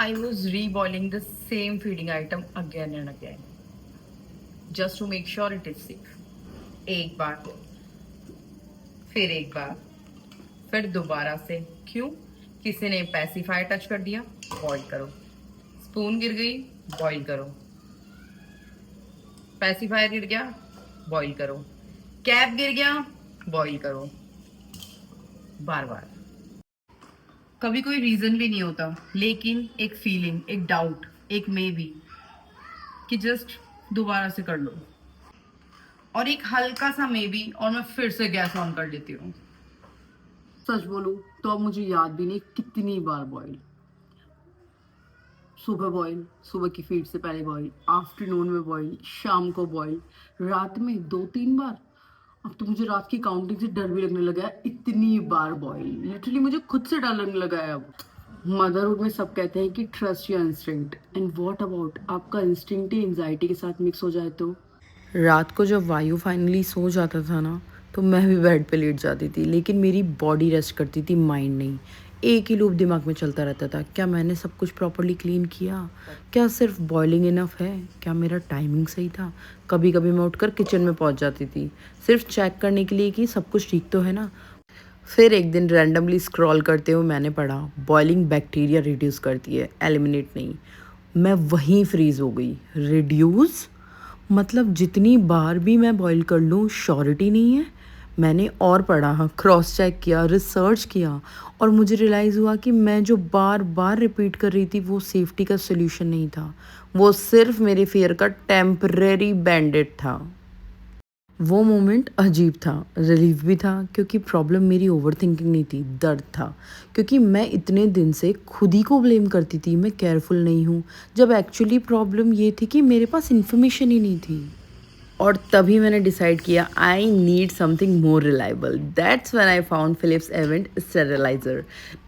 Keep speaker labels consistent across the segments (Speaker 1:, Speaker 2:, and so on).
Speaker 1: I was reboiling the same feeding item again and again just to make sure it is safe. एक बार, फिर एक बार, फिर दोबारा से. क्यों? किसी ने पैसिफायर टच कर दिया, बॉईल करो. स्पून गिर गई, बॉईल करो. पैसिफायर गिर गया, बॉईल करो. कैप गिर गया, बॉईल करो. बार बार. कभी कोई रीजन भी नहीं होता, लेकिन एक फीलिंग, एक डाउट, एक मे बी कि जस्ट दोबारा से कर लो. और एक हल्का सा मे बी और मैं फिर से गैस ऑन कर देती हूँ. सच बोलूं तो अब मुझे याद भी नहीं कितनी बार बॉईल. सुबह बॉईल, सुबह की फीड से पहले बॉईल, आफ्टरनून में बॉईल, शाम को बॉईल, रात में 2-3 बार. अब तो मुझे रात की काउंटिंग से डर भी लगने लगा है. इतनी बार बॉईल, लिटरली मुझे खुद से डर लगने लगा है अब. मदरहुड में सब कहते हैं कि trust your instinct, and what about आपका इंस्टिंक्ट ही एंजाइटी के साथ मिक्स हो जाए तो. रात को जब वायु फाइनली सो जाता था ना, तो मैं भी बेड पे लेट जाती थी, लेकिन मेरी बॉडी रेस्ट करती थी, माइंड नहीं. एक ही लूप दिमाग में चलता रहता था. क्या मैंने सब कुछ प्रॉपर्ली क्लीन किया? क्या सिर्फ बॉइलिंग इनफ है? क्या मेरा टाइमिंग सही था? कभी कभी मैं उठकर किचन में पहुंच जाती थी, सिर्फ चेक करने के लिए कि सब कुछ ठीक तो है ना. फिर एक दिन रैंडमली स्क्रॉल करते हुए मैंने पढ़ा बॉइलिंग बैक्टीरिया रिड्यूस करती है, एलिमिनेट नहीं. मैं वहीं फ्रीज हो गई. रिड्यूस मतलब जितनी बार भी मैं बॉईल कर लूँ श्योरिटी नहीं है. मैंने और पढ़ा, क्रॉस चेक किया, रिसर्च किया, और मुझे रियलाइज़ हुआ कि मैं जो बार बार रिपीट कर रही थी वो सेफ्टी का सोल्यूशन नहीं था. वो सिर्फ मेरे फियर का टेम्परेरी बैंडेड था. वो मोमेंट अजीब था, रिलीफ भी था, क्योंकि प्रॉब्लम मेरी ओवर थिंकिंग नहीं थी, दर्द था. क्योंकि मैं इतने दिन से खुद ही को ब्लेम करती थी, मैं केयरफुल नहीं हूँ, जब एक्चुअली प्रॉब्लम ये थी कि मेरे पास इन्फॉर्मेशन ही नहीं थी. और तभी मैंने डिसाइड किया I need something more reliable. That's when I found Philips Avent sterilizer,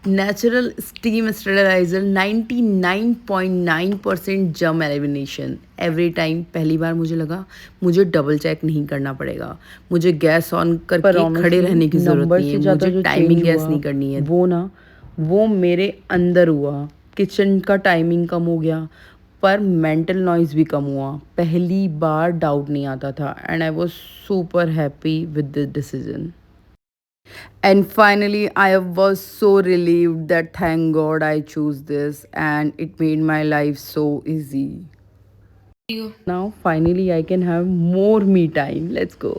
Speaker 1: natural steam sterilizer, 99.9% germ elimination every time. पहली बार मुझे लगा मुझे डबल चेक नहीं करना पड़ेगा, मुझे गैस ऑन करके खड़े रहने की जरूरत नहीं है, मुझे टाइमिंग गैस नहीं करनी है. वो मेरे अंदर हुआ. किचन का टाइमिंग कम हो गया, पर मेंटल नॉइज़ भी कम हुआ. पहली बार डाउट नहीं आता था, and I was super happy with this decision. And finally, I was so relieved that thank God I chose this, and it made my life so easy. Now, finally, I can have more me time. Let's go.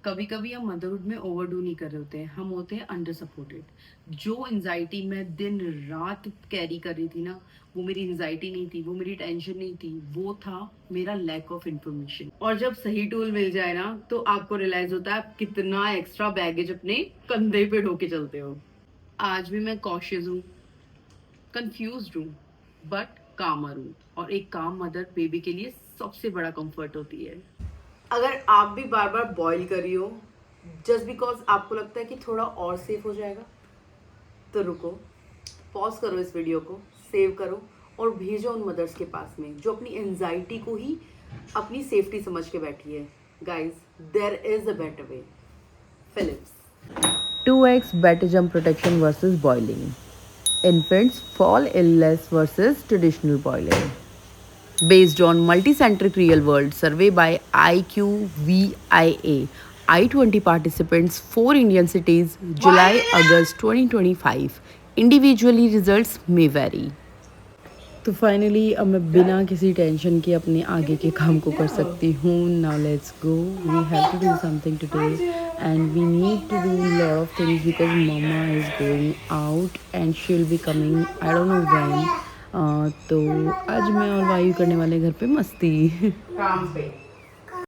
Speaker 1: कभी कभी हम motherhood में overdo नहीं कर रहे होते हैं, हम होते हैं अंडर सपोर्टेड. जो एंजाइटी मैं दिन रात कैरी कर रही थी ना, वो मेरी एंजाइटी नहीं थी, वो मेरी टेंशन नहीं थी, वो था मेरा लैक ऑफ इंफॉर्मेशन. और जब सही टूल मिल जाए ना, तो आपको रियलाइज होता है आप कितना एक्स्ट्रा बैगेज अपने कंधे पे ढोके चलते हो. आज भी मैं कॉशियस हूँ, कंफ्यूज्ड हूँ, बट कामर हूँ. और एक काम मदर बेबी के लिए सबसे बड़ा कंफर्ट होती है. अगर आप भी बार बार बॉईल कर रही हो जस्ट बिकॉज आपको लगता है कि थोड़ा और सेफ हो जाएगा, तो रुको, पॉज करो इस वीडियो को, सेव करो और भेजो उन मदर्स के पास में जो अपनी एंजाइटी को ही अपनी सेफ्टी समझ के बैठी है. Guys, there is a better way. Philips 2x better jump protection versus boiling. Infants fall illness versus traditional boiling. Based on multicentric real-world survey by IQVIA, I-20 participants, 4 Indian cities, July-August 2025. Individually, results may vary. तो finally अब मैं बिना किसी tension के अपने आगे के काम को कर सकती हूँ. Now let's go, we have to do something today, and we need to do lot of things because mamma is going out and she will be coming, I don't know when. तो आज मैं और वायु करने वाले घर पे मस्ती. काम पे